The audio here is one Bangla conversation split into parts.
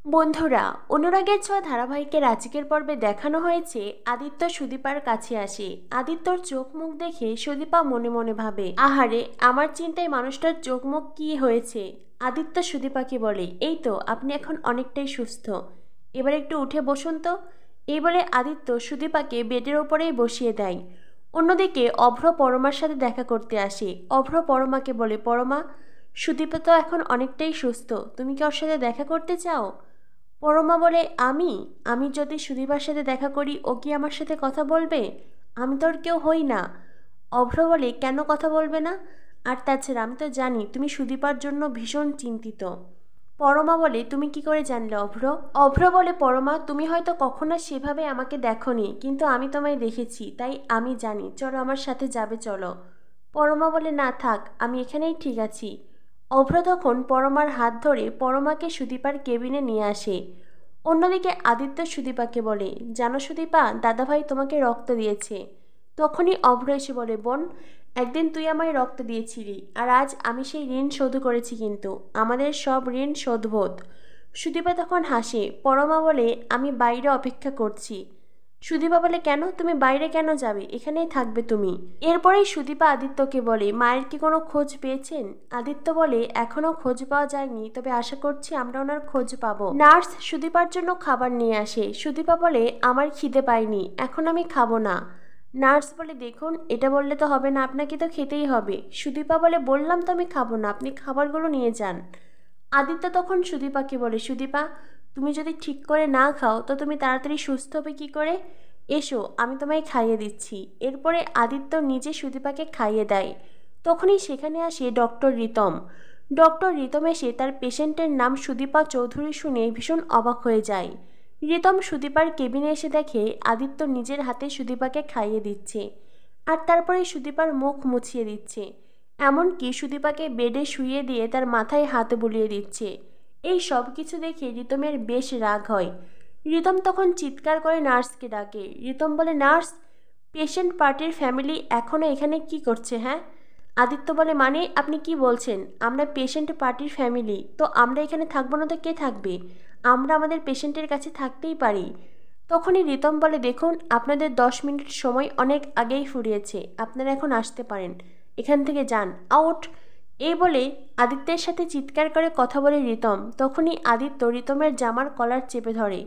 বন্ধুরা, অনুরাগের ছোঁয়া ধারাবাহিকের আজকের পর্বে দেখানো হয়েছে আদিত্য সুদীপার কাছে আসে। আদিত্যর চোখ মুখ দেখে সুদীপা মনে মনে ভাবে, আহারে, আমার চিন্তায় মানুষটার চোখ মুখ কি হয়েছে। আদিত্য সুদীপাকে বলে, এই তো আপনি এখন অনেকটাই সুস্থ, এবার একটু উঠে বসুন তো। এই বলে আদিত্য সুদীপাকে বেডের ওপরেই বসিয়ে দেয়। অন্যদিকে অভ্র পরমার সাথে দেখা করতে আসে। অভ্র পরমাকে বলে, পরমা, সুদীপা তো এখন অনেকটাই সুস্থ, তুমি কি ওর সাথে দেখা করতে চাও? পরমা বলে, আমি আমি যদি সুদীপার সাথে দেখা করি, ও কি আমার সাথে কথা বলবে? আমি তো ওর কেউ হই না। অভ্র বলে, কেন কথা বলবে না? আর তাছাড়া আমি তো জানি তুমি সুদীপার জন্য ভীষণ চিন্তিত। পরমা বলে, তুমি কি করে জানলে অভ্র? অভ্র বলে, পরমা, তুমি হয়তো কখনো সেভাবে আমাকে দেখোনি, কিন্তু আমি তোমায় দেখেছি, তাই আমি জানি। চলো, আমার সাথে যাবে, চলো। পরমা বলে, না থাক, আমি এখানেই ঠিক আছি। অভ্র তখন পরমার হাত ধরে পরমাকে সুদীপার কেবিনে নিয়ে আসে। অন্যদিকে আদিত্য সুদীপাকে বলে, জানো সুদীপা, দাদাভাই তোমাকে রক্ত দিয়েছে। তখনই অভ্র এসে বলে, বোন, একদিন তুই আমায় রক্ত দিয়েছিলি, আর আজ আমি সেই ঋণ শোধ করেছি, কিন্তু আমাদের সব ঋণ শোধবোধ। সুদীপা তখন হাসে। পরমা বলে, আমি বাইরে অপেক্ষা করছি। সুদীপা বলে, কেন, তুমি বাইরে কেন যাবে? এখানেই থাকবে তুমি। এরপরেই সুদীপা আদিত্যকে বলে, মায়ের কি কোনো খোঁজ পেয়েছেন? আদিত্য বলে, এখনো খোঁজ পাওয়া যায়নি, তবে আশা করছি আমরা ওনার খোঁজ পাবো। নার্স সুদীপার জন্য খাবার নিয়ে আসে। সুদীপা বলে, আমার খিদে পায়নি, এখন আমি খাবো না। নার্স বলে, দেখুন, এটা বললে তো হবে না, আপনাকে তো খেতেই হবে। সুদীপা বলে, বললাম তো আমি খাবো না, আপনি খাবারগুলো নিয়ে যান। আদিত্য তখন সুদীপাকে বলে, সুদীপা, তুমি যদি ঠিক করে না খাও তো তুমি তাড়াতাড়ি সুস্থ হবে কি করে? এসো, আমি তোমায় খাইয়ে দিচ্ছি। এরপরে আদিত্য নিজে সুদীপাকে খাইয়ে দেয়। তখনই সেখানে আসে ডক্টর রিতম। ডক্টর রিতম এসে তার পেশেন্টের নাম সুদীপা চৌধুরী শুনে ভীষণ অবাক হয়ে যায়। রিতম সুদীপার কেবিনে এসে দেখে আদিত্য নিজের হাতে সুদীপাকে খাইয়ে দিচ্ছে, আর তারপরে সুদীপার মুখ মুছিয়ে দিচ্ছে। এমনকি সুদীপাকে বেডে শুইয়ে দিয়ে তার মাথায় হাত বুলিয়ে দিচ্ছে। এই সব কিছু দেখে রিতমের বেশ রাগ হয়। রিতম তখন চিৎকার করে নার্সকে ডাকে। রিতম বলে, নার্স, পেশেন্ট পার্টির ফ্যামিলি এখনও এখানে কি করছে? হ্যাঁ? আদিত্য বলে, মানে আপনি কি বলছেন? আমরা পেশেন্ট পার্টির ফ্যামিলি, তো আমরা এখানে থাকবো না তো কে থাকবে? আমরা আমাদের পেশেন্টের কাছে থাকতেই পারি। তখনই রিতম বলে, দেখুন, আপনাদের 10 মিনিট সময় অনেক আগেই ফুরিয়েছে, আপনারা এখন আসতে পারেন, এখান থেকে যান, আউট। এই বলে আদিত্যের সাথে চিৎকার করে কথা বলে রিতম। তখনই আদিত্য রিতমের জামার কলার চেপে ধরে।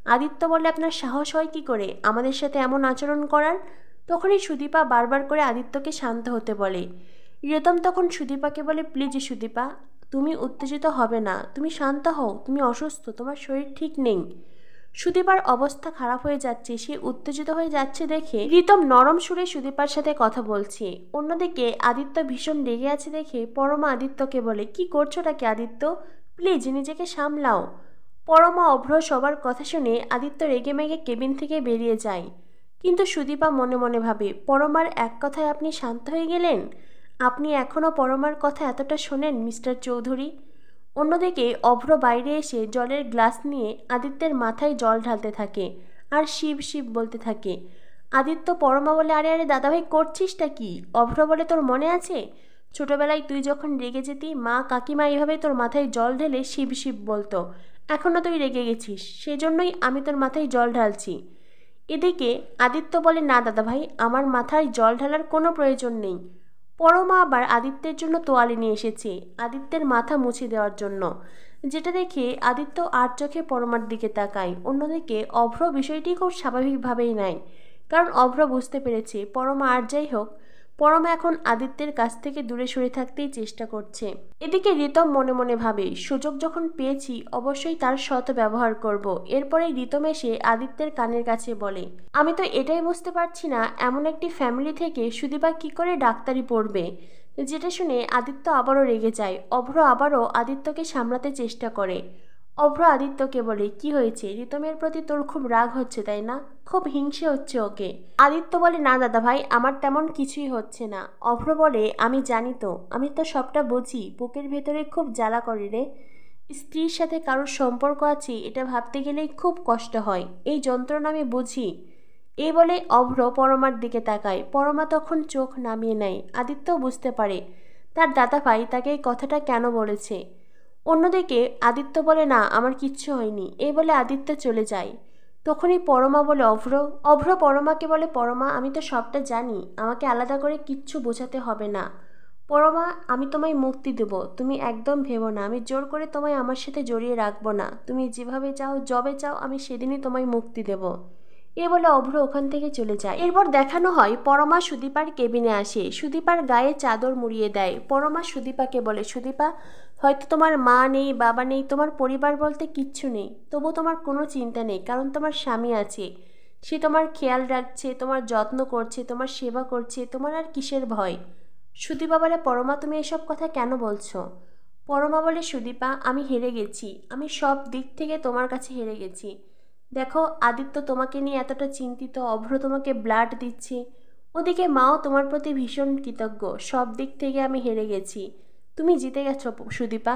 আদিত্য বলে, আপনার সাহস হয় কি করে আমাদের সাথে এমন আচরণ করার? তখনই সুদীপা বারবার করে আদিত্যকে শান্ত হতে বলে। রিতম তখন সুদীপাকে বলে, প্লিজ সুদীপা, তুমি উত্তেজিত হবে না, তুমি শান্ত হও, তুমি অসুস্থ, তোমার শরীর ঠিক নেই। সুদীপার অবস্থা খারাপ হয়ে যাচ্ছে, সে উত্তেজিত হয়ে যাচ্ছে দেখে রিতম নরম সুরে সুদীপার সাথে কথা বলছে। অন্যদিকে আদিত্য ভীষণ রেগে আছে দেখে পরমা আদিত্যকে বলে, কি করছোটাকে আদিত্য, প্লিজ নিজেকে সামলাও। পরমা অভ্র সবার কথা শুনে আদিত্য রেগে মেগে কেবিন থেকে বেরিয়ে যায়। কিন্তু সুদীপা মনে মনে ভাবে, পরমার এক কথায় আপনি শান্ত হয়ে গেলেন? আপনি এখনও পরমার কথা এতটা শোনেন মিস্টার চৌধুরী? অন্যদিকে অভ্র বাইরে এসে জলের গ্লাস নিয়ে আদিত্যের মাথায় জল ঢালতে থাকে আর শিব শিব বলতে থাকে। আদিত্য পরমা বলে, আরে আরে দাদাভাই, করছিসটা কি? অভ্র বলে, তোর মনে আছে ছোটবেলায় তুই যখন রেগে যেতি, মা কাকিমা এইভাবে তোর মাথায় জল ঢেলে শিব শিব বলতো, এখনও তুই রেগে গেছিস, সেজন্যই আমি তোর মাথায় জল ঢালছি। এদিকে আদিত্য বলে, না দাদাভাই, আমার মাথায় জল ঢালার কোনো প্রয়োজন নেই। পরমা আবার আদিত্যের জন্য তোয়ালে নিয়ে এসেছে, আদিত্যের মাথা মুছে দেওয়ার জন্য, যেটা দেখে আদিত্য আর চোখে পরমার দিকে তাকায়। অন্যদিকে অভ্র বিষয়টি খুব স্বাভাবিকভাবেই নেয়, কারণ অভ্র বুঝতে পেরেছে পরমা আর যাই হোক, পরমা এখন আদিত্যের কাছ থেকে দূরে সরে থাকতেই চেষ্টা করছে। এদিকে রিতম মনে মনে ভাবে, সুযোগ যখন পেয়েছি অবশ্যই তার সৎ ব্যবহার করব। এরপরে রিতম এসে আদিত্যের কানের কাছে বলে, আমি তো এটাই বুঝতে পারছি না, এমন একটি ফ্যামিলি থেকে সুদীপা কি করে ডাক্তারি পড়বে? যেটা শুনে আদিত্য আবারও রেগে যায়। অভ্র আবারও আদিত্যকে সামলাতে চেষ্টা করে। অভ্র আদিত্যকে বলে, কি হয়েছে, রিতমের প্রতি তোর খুব রাগ হচ্ছে তাই না? খুব হিংসে হচ্ছে ওকে? আদিত্য বলে, না দাদা ভাই, আমার তেমন কিছুই হচ্ছে না। অভ্র বলে, আমি জানি তো, আমি তো সবটা বুঝি, বুকের ভেতরে খুব জ্বালা করে রে। স্ত্রীর সাথে কারোর সম্পর্ক আছে এটা ভাবতে গেলেই খুব কষ্ট হয়, এই যন্ত্রণা আমি বুঝি। এই বলে অভ্র পরমার দিকে তাকায়। পরমা তখন চোখ নামিয়ে নেয়। আদিত্যও বুঝতে পারে তার দাদা ভাই তাকে এই কথাটা কেন বলেছে। অন্যদিকে আদিত্য বলে না আমার কিচ্ছু হয়নি, এই বলে আদিত্য চলে যায়। তখনই পরমা বলে অভ্র অভ্র পরমাকে বলে পরমা আমি তো সবটা জানি, আমাকে আলাদা করে কিচ্ছু বোঝাতে হবে না। পরমা আমি তোমায় মুক্তি দেব, তুমি একদম ভেবো না আমি জোর করে তোমায় আমার সাথে জড়িয়ে রাখবো না, তুমি যেভাবে চাও যবে চাও আমি সেদিনই তোমায় মুক্তি দেব। এ বলে অভ্র ওখান থেকে চলে যায়। এরপর দেখানো হয় পরমা সুদীপার কেবিনে আসে, সুদীপার গায়ে চাদর মুড়িয়ে দেয়। পরমা সুদীপাকে বলে সুদীপা হয়তো তোমার মা নেই বাবা নেই, তোমার পরিবার বলতে কিচ্ছু নেই, তবু তোমার কোনো চিন্তা নেই, কারণ তোমার স্বামী আছে, সে তোমার খেয়াল রাখছে, তোমার যত্ন করছে, তোমার সেবা করছে, তোমার আর কিসের ভয়। সুদীপা বলে পরমা তুমি এসব কথা কেন বলছো? পরমা বলে সুদীপা আমি হেরে গেছি, আমি সব দিক থেকে তোমার কাছে হেরে গেছি। দেখো আদিত্য তোমাকে নিয়ে এতটা চিন্তিত, অভ্র তোমাকে ব্লাড দিচ্ছে, ওদিকে মাও তোমার প্রতি ভীষণ কৃতজ্ঞ, সব দিক থেকে আমি হেরে গেছি, তুমি জিতে গেছো সুদীপা।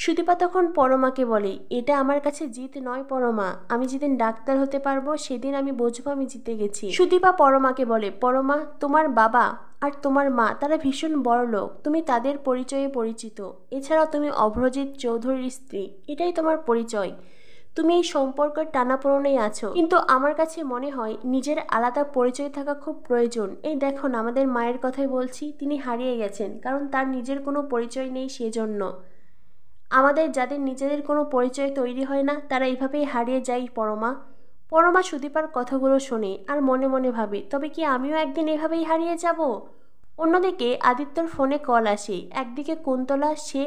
সুদীপা তখন পরমাকে বলে এটা আমার কাছে জিত নয় পরমা, আমি যেদিন ডাক্তার হতে পারবো সেদিন আমি বুঝবো আমি জিতে গেছি। সুদীপা পরমাকে বলে পরমা তোমার বাবা আর তোমার মা তারা ভীষণ বড় লোক, তুমি তাদের পরিচয়ে পরিচিত, এছাড়াও তুমি অভ্রজিৎ চৌধুরীর স্ত্রী, এটাই তোমার পরিচয়, তুমি এই সম্পর্কের টানাপোড়েনেই আছো, কিন্তু আমার কাছে মনে হয় নিজের আলাদা পরিচয় থাকা খুব প্রয়োজন। এই দেখো না আমাদের মায়ের কথাই বলছি, তিনি হারিয়ে গেছেন কারণ তার নিজের কোনো পরিচয় নেই, সেজন্য আমাদের যাদের নিজেদের কোনো পরিচয় তৈরি হয় না তারা এইভাবেই হারিয়ে যায় পরমা। পরমা সুদীপার কথাগুলো শোনে আর মনে মনে ভাবে তবে কি আমিও একদিন এভাবেই হারিয়ে যাব। অন্যদিকে আদিত্যর ফোনে কল আসে, একদিকে কুন্তলা সে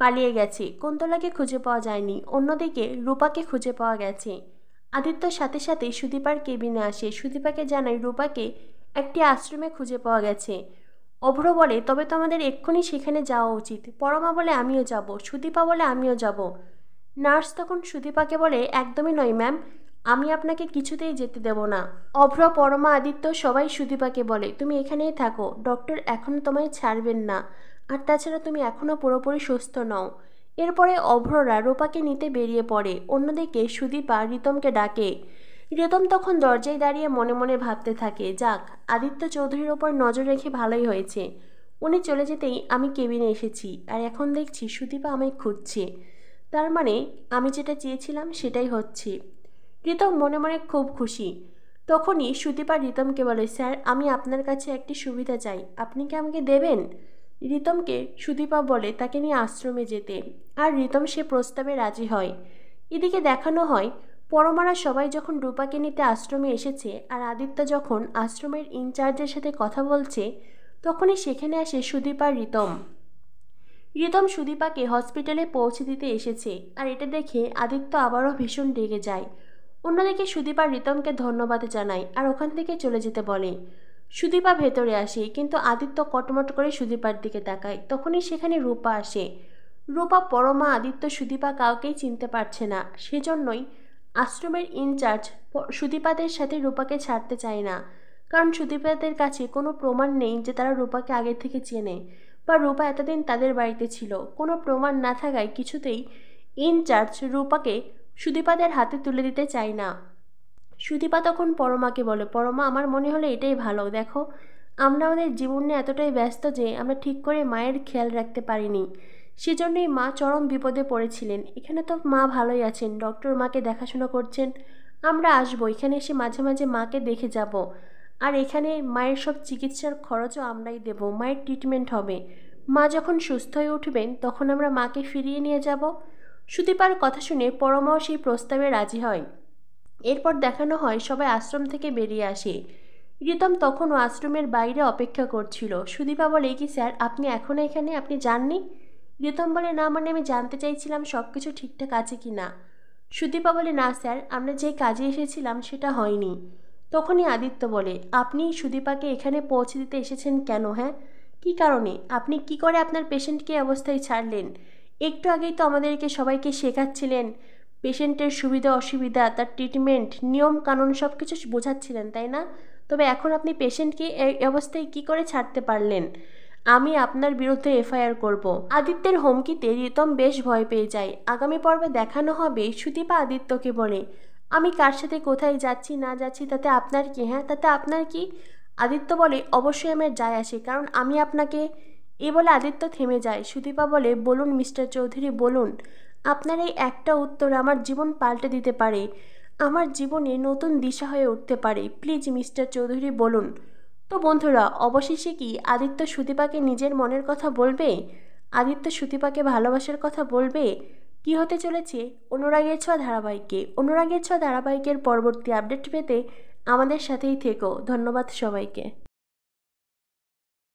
পালিয়ে গেছে, কুন্তলাকে খুঁজে পাওয়া যায়নি, অন্যদিকে রূপাকে খুঁজে পাওয়া গেছে। আদিত্যর সাথে সাথে সুদীপার কেবিনে আসে, সুদীপাকে জানায় রূপাকে একটি আশ্রমে খুঁজে পাওয়া গেছে। অভ্র বলে তবে তো আমাদের এক্ষুনি সেখানে যাওয়া উচিত। পরমা বলে আমিও যাব, সুদীপা বলে আমিও যাব। নার্স তখন সুদীপাকে বলে একদমই নয় ম্যাম, আমি আপনাকে কিছুতেই যেতে দেব না। অভ্র পরমা আদিত্য সবাই সুদীপাকে বলে তুমি এখানেই থাকো, ডক্টর এখনও তোমায় ছাড়বেন না, আর তাছাড়া তুমি এখনও পুরোপুরি সুস্থ নও। এরপরে অভ্ররা রূপাকে নিতে বেরিয়ে পড়ে। অন্যদিকে সুদীপা রিতমকে ডাকে। রিতম তখন দরজায় দাঁড়িয়ে মনে মনে ভাবতে থাকে যাক আদিত্য চৌধুরীর ওপর নজর রেখে ভালোই হয়েছে, উনি চলে যেতেই আমি কেবিনে এসেছি আর এখন দেখছি সুদীপা আমায় খুঁজছে, তার মানে আমি যেটা চেয়েছিলাম সেটাই হচ্ছে। রিতম মনে মনে খুব খুশি। তখনই সুদীপা রিতমকে বলে স্যার আমি আপনার কাছে একটি সুবিধা চাই, আপনি কি আমাকে দেবেন? রিতমকে সুদীপা বলে তাকে নিয়ে আশ্রমে যেতে, আর রিতম সে প্রস্তাবে রাজি হয়। এদিকে দেখানো হয় পরমারা সবাই যখন রূপাকে নিতে আশ্রমে এসেছে আর আদিত্য যখন আশ্রমের ইনচার্জের সাথে কথা বলছে তখনই সেখানে আসে সুদীপা আর রিতম। রিতম সুদীপাকে হসপিটালে পৌঁছে দিতে এসেছে আর এটা দেখে আদিত্য আবারও ভীষণ রেগে যায়। অন্যদিকে সুদীপা রিতমকে ধন্যবাদ জানায় আর ওখান থেকে চলে যেতে বলে। সুদীপা ভেতরে আসে কিন্তু আদিত্য কটমট করে সুদীপার দিকে তাকায়। তখনই সেখানে রূপা আসে। রূপা পরমা আদিত্য সুদীপা কাউকেই চিনতে পারছে না, সেজন্যই আশ্রমের ইনচার্জ সুদীপাদের সাথে রূপাকে ছাড়তে চায় না, কারণ সুদীপাদের কাছে কোনো প্রমাণ নেই যে তারা রূপাকে আগে থেকে চেনে বা রূপা এতদিন তাদের বাড়িতে ছিল। কোনো প্রমাণ না থাকায় কিছুতেই ইনচার্জ রূপাকে সুদীপাদের হাতে তুলে দিতে চায় না। সুদীপা তখন পরমাকে বলে পরমা আমার মনে হলো এটাই ভালো, দেখো আমরা আমাদের জীবন নিয়ে এতটাই ব্যস্ত যে আমরা ঠিক করে মায়ের খেয়াল রাখতে পারিনি, সেজন্যই মা চরম বিপদে পড়েছিলেন। এখানে তো মা ভালোই আছেন, ডক্টর মাকে দেখাশোনা করছেন, আমরা আসবো এখানে এসে মাঝে মাঝে মাকে দেখে যাব, আর এখানে মায়ের সব চিকিৎসার খরচও আমরাই দেব, মায়ের ট্রিটমেন্ট হবে, মা যখন সুস্থ হয়ে উঠবেন তখন আমরা মাকে ফিরিয়ে নিয়ে যাব। সুদীপার কথা শুনে পরমাও সেই প্রস্তাবে রাজি হয়। এরপর দেখানো হয় সবাই আশ্রম থেকে বেরিয়ে আসে। রিতম তখনও আশ্রমের বাইরে অপেক্ষা করছিল। সুদীপা বলে কি স্যার আপনি এখনও এখানে, আপনি যাননি? রিতম বলে না মানে আমি জানতে চাইছিলাম সব কিছু ঠিকঠাক আছে কি না। সুদীপা বলে না স্যার আমরা যে কাজে এসেছিলাম সেটা হয়নি। তখনই আদিত্য বলে আপনি সুদীপাকে এখানে পৌঁছে দিতে এসেছেন কেন? হ্যাঁ কী কারণে? আপনি কি করে আপনার পেশেন্টকে অবস্থায় ছাড়লেন? একটু আগেই তো আমাদেরকে সবাইকে শেখাচ্ছিলেন পেশেন্টের সুবিধা অসুবিধা, তার ট্রিটমেন্ট নিয়ম কানুন সব কিছু বোঝাচ্ছিলেন, তাই না? তবে এখন আপনি পেশেন্টকে এই অবস্থায় কি করে ছাড়তে পারলেন? আমি আপনার বিরুদ্ধে এফআইআর করব। আদিত্যের হুমকিতে রিতম বেশ ভয় পেয়ে যায়। আগামী পর্বে দেখানো হবে সুদীপা আদিত্যকে বলে আমি কার সাথে কোথায় যাচ্ছি না যাচ্ছি তাতে আপনার কি? হ্যাঁ তাতে আপনার কি? আদিত্য বলে অবশ্যই আমার যায় আসে, কারণ আমি আপনাকে এই বলে আদিত্য থেমে যায়। সুদীপা বলে, বলুন মিস্টার চৌধুরী, বলুন। আপনার এই একটা উত্তর আমার জীবন পাল্টে দিতে পারে, আমার জীবনে নতুন দিশা হয়ে উঠতে পারে। প্লিজ মিস্টার চৌধুরী বলুন। তো বন্ধুরা, অবশেষে কি আদিত্য সুদীপাকে নিজের মনের কথা বলবে? আদিত্য সুদীপাকে ভালোবাসার কথা বলবে? কি হতে চলেছে অনুরাগের ছোঁয়া ধারাবাহিকে? অনুরাগের ছোঁয়া ধারাবাহিকের পরবর্তী আপডেট পেতে আমাদের সাথেই থেকো। ধন্যবাদ সবাইকে।